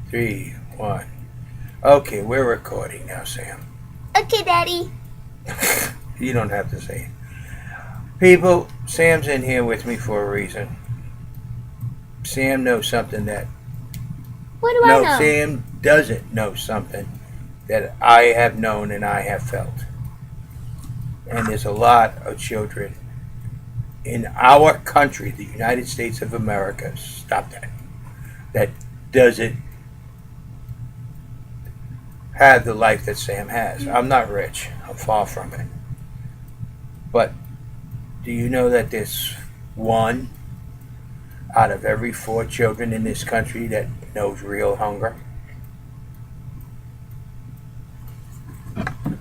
Three, one. Okay, we're recording now, Sam. Okay, Daddy. You don't have to say it. People, Sam's in here with me for a reason. Sam knows something that. What do I No, know? Sam doesn't know something that I have known and I have felt. And there's a lot of children in our country, the United States of America, stop that doesn't have the life that Sam has. I'm not rich. I'm far from it. But do you know that there's one out of every four children in this country that knows real hunger?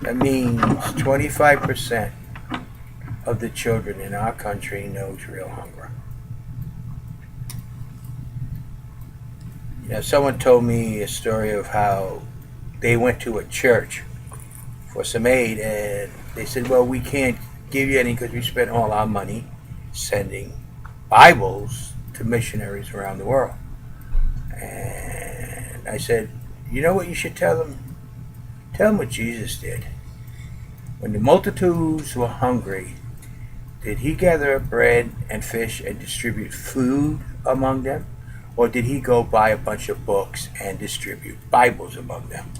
That means 25% of the children in our country knows real hunger. You know, someone told me a story of how they went to a church for some aid and they said, well, we can't give you any because we spent all our money sending Bibles to missionaries around the world. And I said, you know what you should tell them? Tell them what Jesus did. When the multitudes were hungry, did he gather up bread and fish and distribute food among them? Or did he go buy a bunch of books and distribute Bibles among them?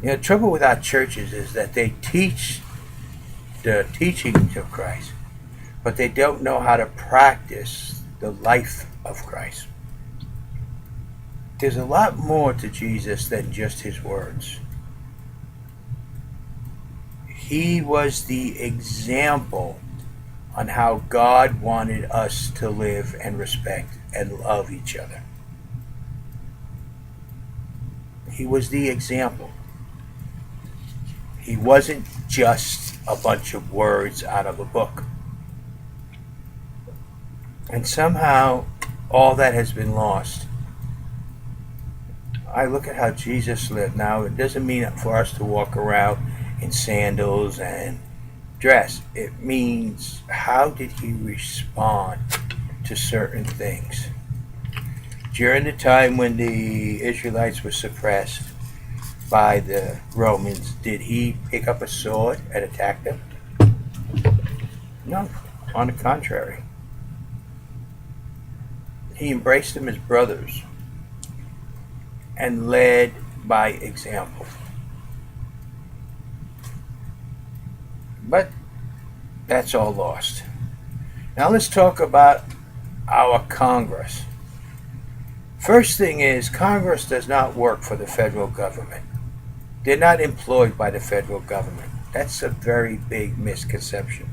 You know, the trouble with our churches is that they teach the teachings of Christ, but they don't know how to practice the life of Christ. There's a lot more to Jesus than just his words. He was the example on how God wanted us to live and respect and love each other. He was the example. He wasn't just a bunch of words out of a book. And somehow all that has been lost. I look at how Jesus lived. Now, it doesn't mean for us to walk around in sandals and dress. It means how did he respond to certain things? During the time when the Israelites were suppressed by the Romans, did he pick up a sword and attack them? No, on the contrary. He embraced them as brothers and led by example. But that's all lost. Now let's talk about our Congress. First thing is, Congress does not work for the federal government. They're not employed by the federal government. That's a very big misconception.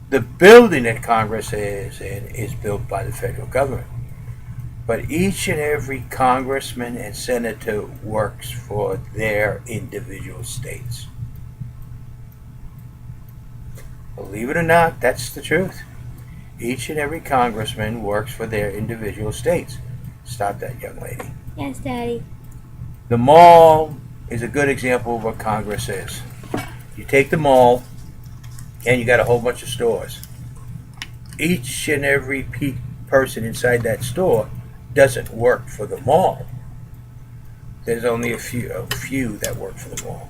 The building that Congress is in is built by the federal government. But each and every congressman and senator works for their individual states. Believe it or not, that's the truth. Each and every congressman works for their individual states. Stop that, young lady. Yes, Daddy. The mall is a good example of what Congress is. You take the mall, and you got a whole bunch of stores. Each and every person inside that store doesn't work for the mall. There's only a few that work for the mall.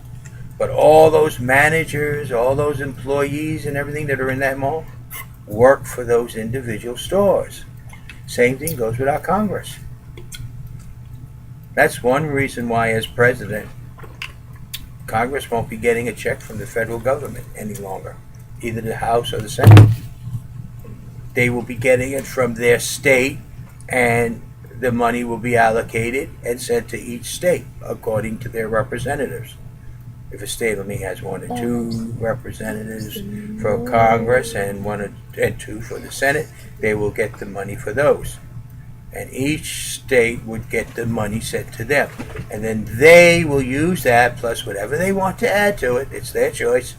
But all those managers, all those employees and everything that are in that mall work for those individual stores. Same thing goes with our Congress. That's one reason why, as president, Congress won't be getting a check from the federal government any longer, either the House or the Senate. They will be getting it from their state, and the money will be allocated and sent to each state according to their representatives. If a state only has one or two representatives for Congress and one and two for the Senate, they will get the money for those. And each state would get the money sent to them. And then they will use that plus whatever they want to add to it, it's their choice,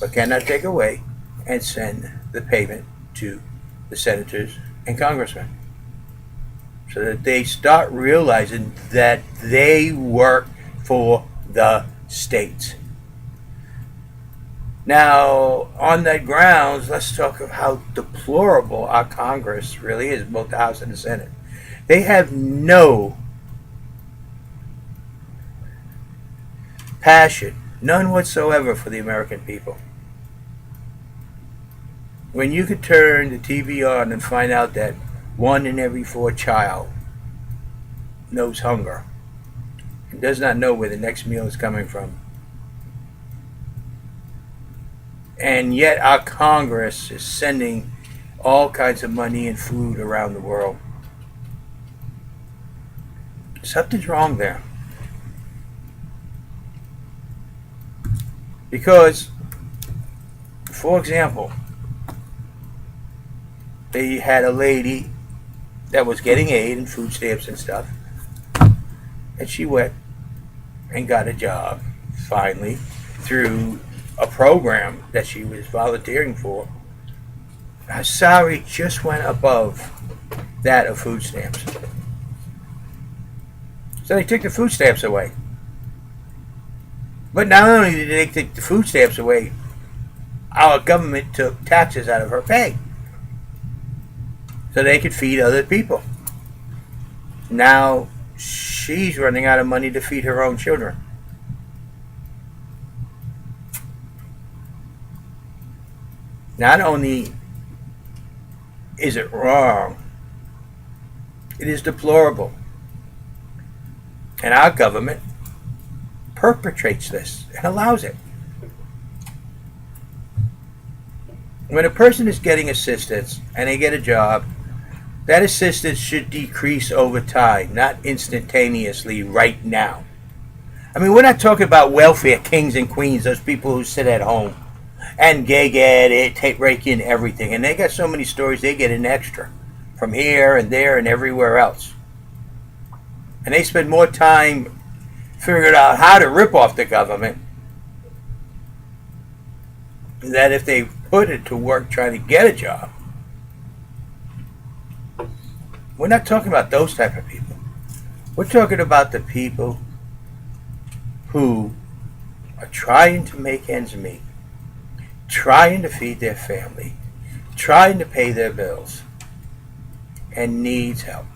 but cannot take away, and send the payment to the senators and congressmen. So that they start realizing that they work for the states. Now, on that grounds, let's talk of how deplorable our Congress really is, both the House and the Senate. They have no passion, none whatsoever, for the American people. When you could turn the TV on and find out that 1 in every 4 child knows hunger and does not know where the next meal is coming from. And yet our Congress is sending all kinds of money and food around the world. Something's wrong there. Because, for example, they had a lady that was getting aid and food stamps and stuff, and she went and got a job, finally, through a program that she was volunteering for. Her salary just went above that of food stamps. So they took the food stamps away. But not only did they take the food stamps away, our government took taxes out of her pay so they could feed other people. Now she's running out of money to feed her own children. Not only is it wrong, it is deplorable. And our government perpetrates this and allows it. When a person is getting assistance and they get a job, that assistance should decrease over time, not instantaneously right now. I mean, we're not talking about welfare kings and queens, those people who sit at home and they get it, take rake in everything. And they got so many stories, they get an extra from here and there and everywhere else. And they spend more time figuring out how to rip off the government than if they put it to work trying to get a job. We're not talking about those type of people. We're talking about the people who are trying to make ends meet, trying to feed their family, trying to pay their bills, and needs help.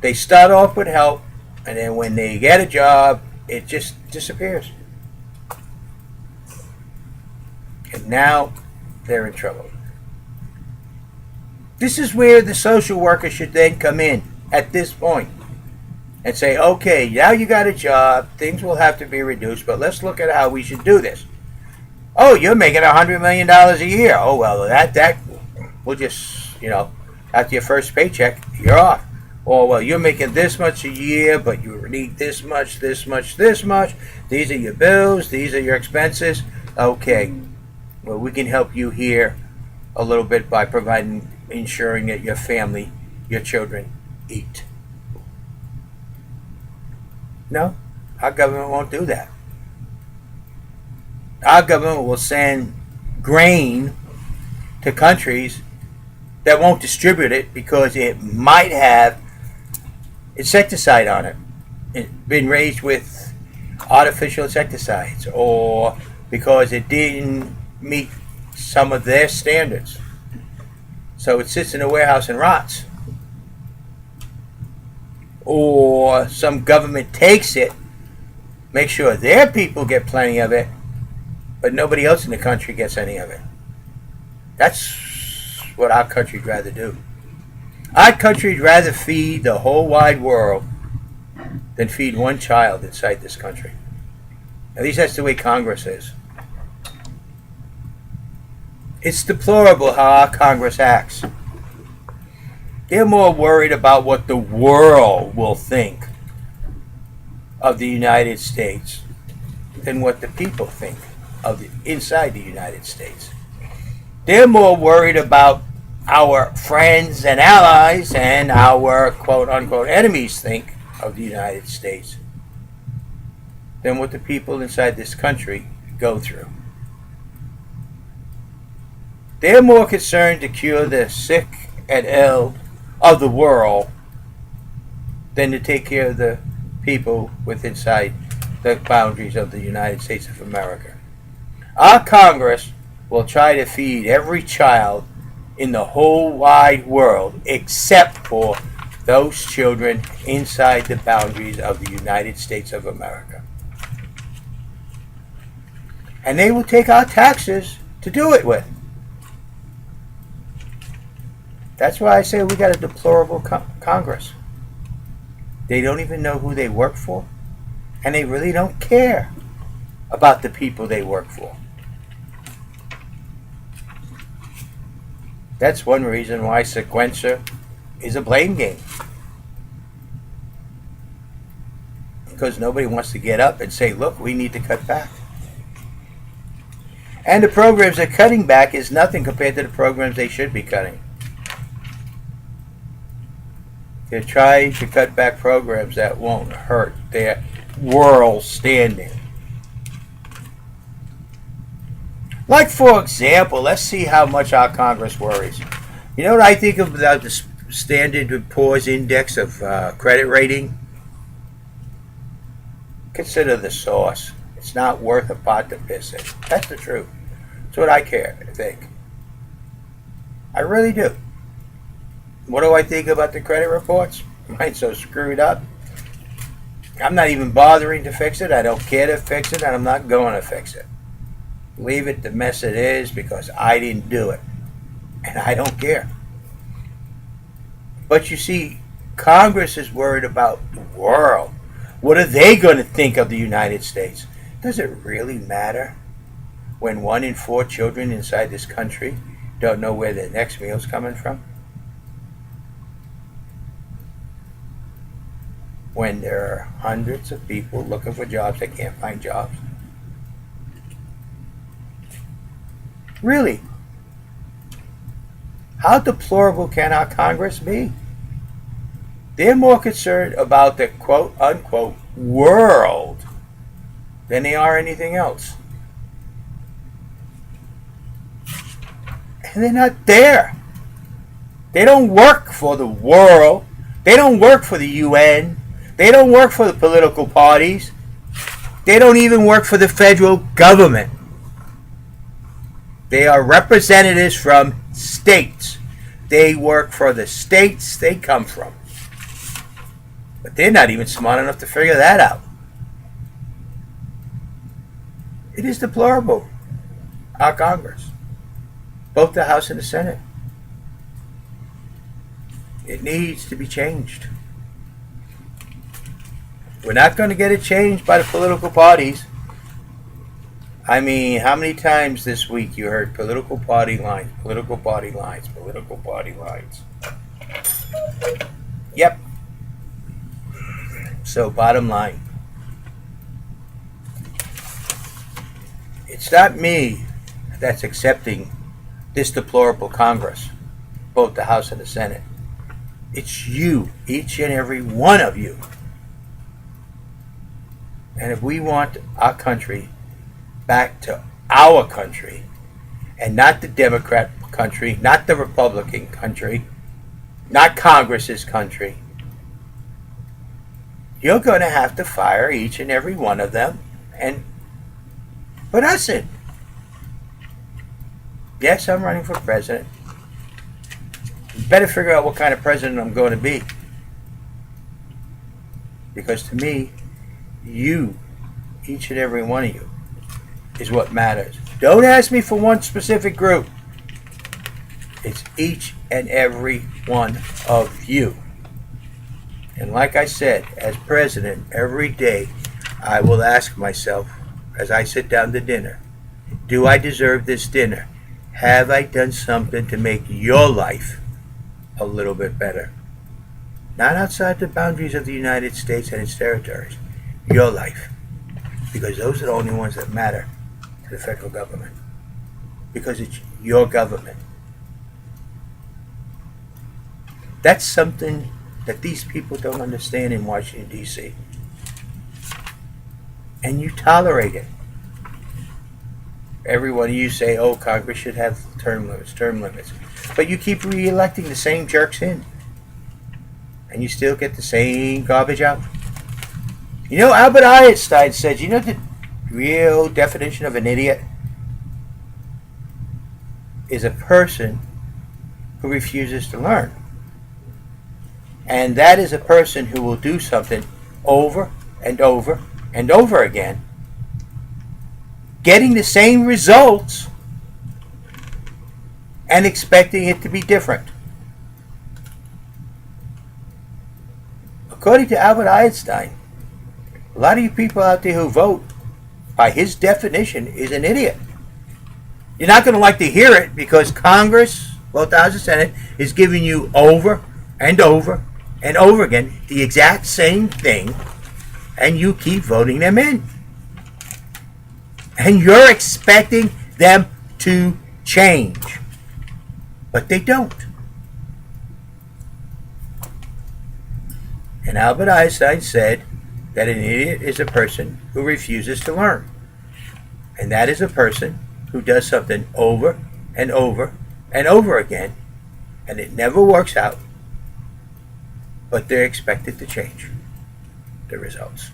They start off with help, and then when they get a job, it just disappears. And now they're in trouble. This is where the social worker should then come in at this point and say, okay, now you got a job, things will have to be reduced, but let's look at how we should do this. Oh, you're making $100 million a year. Oh, well, that we'll just, after your first paycheck, you're off. Or, well, you're making this much a year, but you need this much, this much, this much. These are your bills. These are your expenses. Okay. Well, we can help you here a little bit by ensuring that your family, your children, eat. No, our government won't do that. Our government will send grain to countries that won't distribute it because it might have insecticide on it. It's been raised with artificial insecticides, or because it didn't meet some of their standards. So it sits in a warehouse and rots. Or some government takes it, makes sure their people get plenty of it, but nobody else in the country gets any of it. That's what our country'd rather do. Our country'd rather feed the whole wide world than feed one child inside this country. At least that's the way Congress is. It's deplorable how our Congress acts. They're more worried about what the world will think of the United States than what the people think of inside the United States. They're more worried about our friends and allies and our quote-unquote enemies think of the United States than what the people inside this country go through. They're more concerned to cure the sick and ill of the world than to take care of the people inside the boundaries of the United States of America. Our Congress will try to feed every child in the whole wide world except for those children inside the boundaries of the United States of America. And they will take our taxes to do it with. That's why I say we got a deplorable Congress. They don't even know who they work for, and they really don't care about the people they work for. That's one reason why sequencer is a blame game. Because nobody wants to get up and say, look, we need to cut back. And the programs they're cutting back is nothing compared to the programs they should be cutting. They're trying to cut back programs that won't hurt their world standing. Like, for example, let's see how much our Congress worries. You know what I think about the Standard & Poor's Index of credit rating? Consider the source. It's not worth a pot to piss in. That's the truth. That's what I think. I really do. What do I think about the credit reports? Mine's so screwed up. I'm not even bothering to fix it. I don't care to fix it, and I'm not going to fix it. Leave it the mess it is because I didn't do it. And I don't care. But you see, Congress is worried about the world. What are they going to think of the United States? Does it really matter when 1 in 4 children inside this country don't know where their next meal's coming from? When there are hundreds of people looking for jobs that can't find jobs? Really? How deplorable can our Congress be? They're more concerned about the quote-unquote world than they are anything else. And they're not there. They don't work for the world. They don't work for the UN. They don't work for the political parties. They don't even work for the federal government. They are representatives from states. They work for the states they come from. But they're not even smart enough to figure that out. It is deplorable, our Congress, both the House and the Senate. It needs to be changed. We're not going to get it changed by the political parties. I mean, how many times this week you heard political party lines, political party lines, political party lines? Yep. So, bottom line, it's not me that's accepting this deplorable Congress, both the House and the Senate. It's you, each and every one of you. And if we want our country back to our country, and not the Democrat country, not the Republican country, not Congress's country, you're going to have to fire each and every one of them and put us in. Yes, I'm running for president. You better figure out what kind of president I'm going to be. Because to me, you, each and every one of you, is what matters. Don't ask me for one specific group. It's each and every one of you. And like I said, as president, every day I will ask myself as I sit down to dinner, do I deserve this dinner? Have I done something to make your life a little bit better? Not outside the boundaries of the United States and its territories. Your life. Because those are the only ones that matter to the federal government. Because it's your government. That's something that these people don't understand in Washington, D.C. And you tolerate it. Every one of you say, oh, Congress should have term limits. But you keep re-electing the same jerks in. And you still get the same garbage out. You know, Albert Einstein said, you know the real definition of an idiot? Is a person who refuses to learn. And that is a person who will do something over and over and over again, getting the same results and expecting it to be different. According to Albert Einstein, a lot of you people out there who vote, by his definition, is an idiot. You're not going to like to hear it because Congress, both the House and Senate, is giving you over and over and over again the exact same thing, and you keep voting them in. And you're expecting them to change. But they don't. And Albert Einstein said that an idiot is a person who refuses to learn. And that is a person who does something over and over and over again, and it never works out, but they're expected to change the results.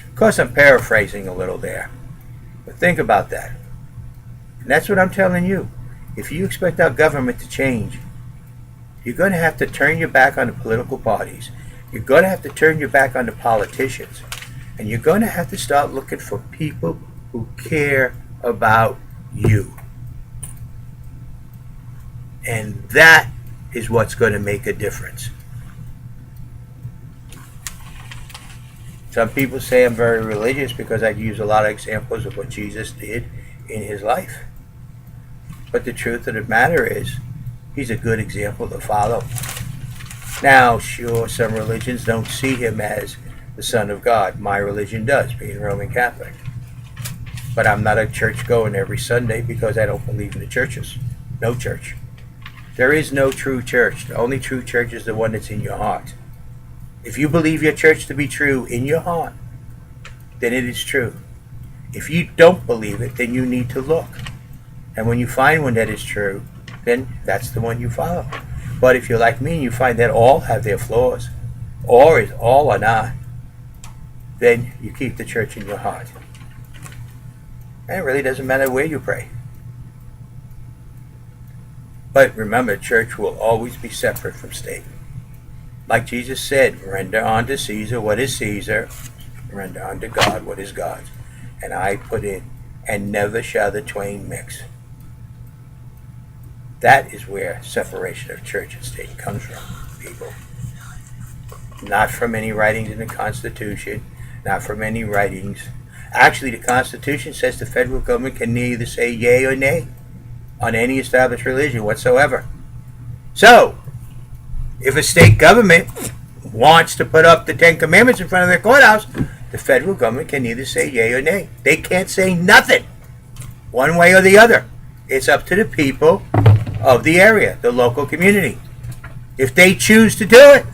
Of course, I'm paraphrasing a little there, but think about that. And that's what I'm telling you. If you expect our government to change, you're going to have to turn your back on the political parties. You're going to have to turn your back on the politicians. And you're going to have to start looking for people who care about you. And that is what's going to make a difference. Some people say I'm very religious because I use a lot of examples of what Jesus did in his life. But the truth of the matter is, he's a good example to follow. Now, sure, some religions don't see him as the Son of God. My religion does, being Roman Catholic. But I'm not a church going every Sunday because I don't believe in the churches. No church. There is no true church. The only true church is the one that's in your heart. If you believe your church to be true in your heart, then it is true. If you don't believe it, then you need to look. And when you find one that is true, then that's the one you follow. But if you're like me and you find that all have their flaws, or is all or not, then you keep the church in your heart. And it really doesn't matter where you pray. But remember, church will always be separate from state. Like Jesus said, render unto Caesar what is Caesar, render unto God what is God's. And I put in, and never shall the twain mix. That is where separation of church and state comes from, people. Not from any writings in the Constitution, not from any writings. Actually, the Constitution says the federal government can neither say yea or nay on any established religion whatsoever. So, if a state government wants to put up the Ten Commandments in front of their courthouse, the federal government can neither say yea or nay. They can't say nothing, one way or the other. It's up to the people of the area, the local community. If they choose to do it,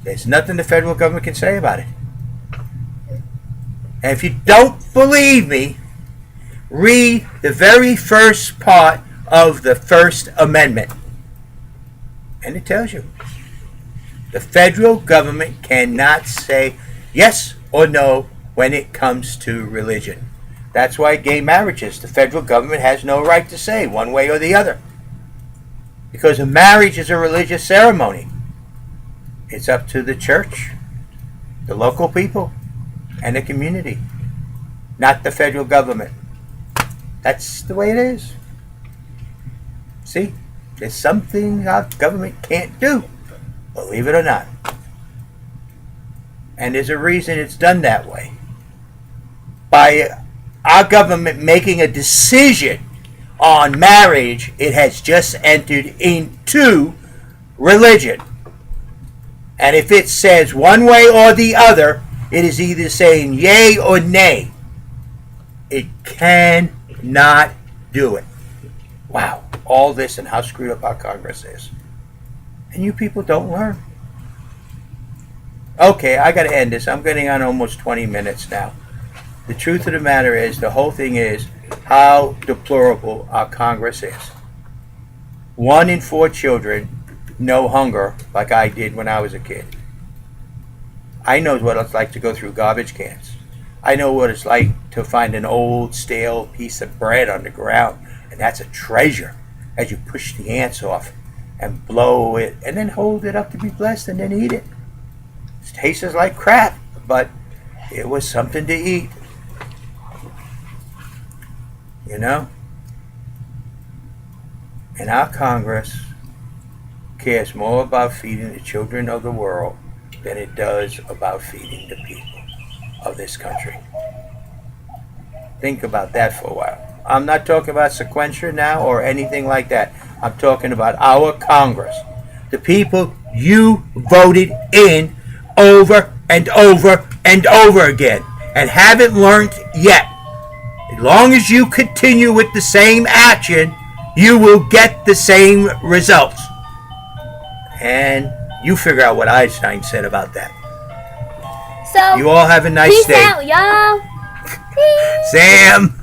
there's nothing the federal government can say about it. And if you don't believe me, read the very first part of the First Amendment. And it tells you. The federal government cannot say yes or no when it comes to religion. That's why gay marriages, the federal government has no right to say one way or the other. Because a marriage is a religious ceremony. It's up to the church, the local people, and the community, not the federal government. That's the way it is. See, there's something our government can't do, believe it or not. And there's a reason it's done that way. By our government making a decision on marriage, it has just entered into religion. And if it says one way or the other, it is either saying yay or nay. It cannot do it. Wow, all this and how screwed up our Congress is. And you people don't learn. Okay, I got to end this. I'm getting on almost 20 minutes now. The truth of the matter is, the whole thing is how deplorable our Congress is. 1 in 4 children know hunger like I did when I was a kid. I know what it's like to go through garbage cans. I know what it's like to find an old, stale piece of bread on the ground, and that's a treasure as you push the ants off and blow it and then hold it up to be blessed and then eat it. It tastes like crap, but it was something to eat. You know? And our Congress cares more about feeding the children of the world than it does about feeding the people of this country. Think about that for a while. I'm not talking about sequencer now or anything like that. I'm talking about our Congress. The people you voted in over and over and over again and haven't learned yet. As long as you continue with the same action, you will get the same results. And you figure out what Einstein said about that. So, you all have a nice peace day. out, y'all. Peace. Sam!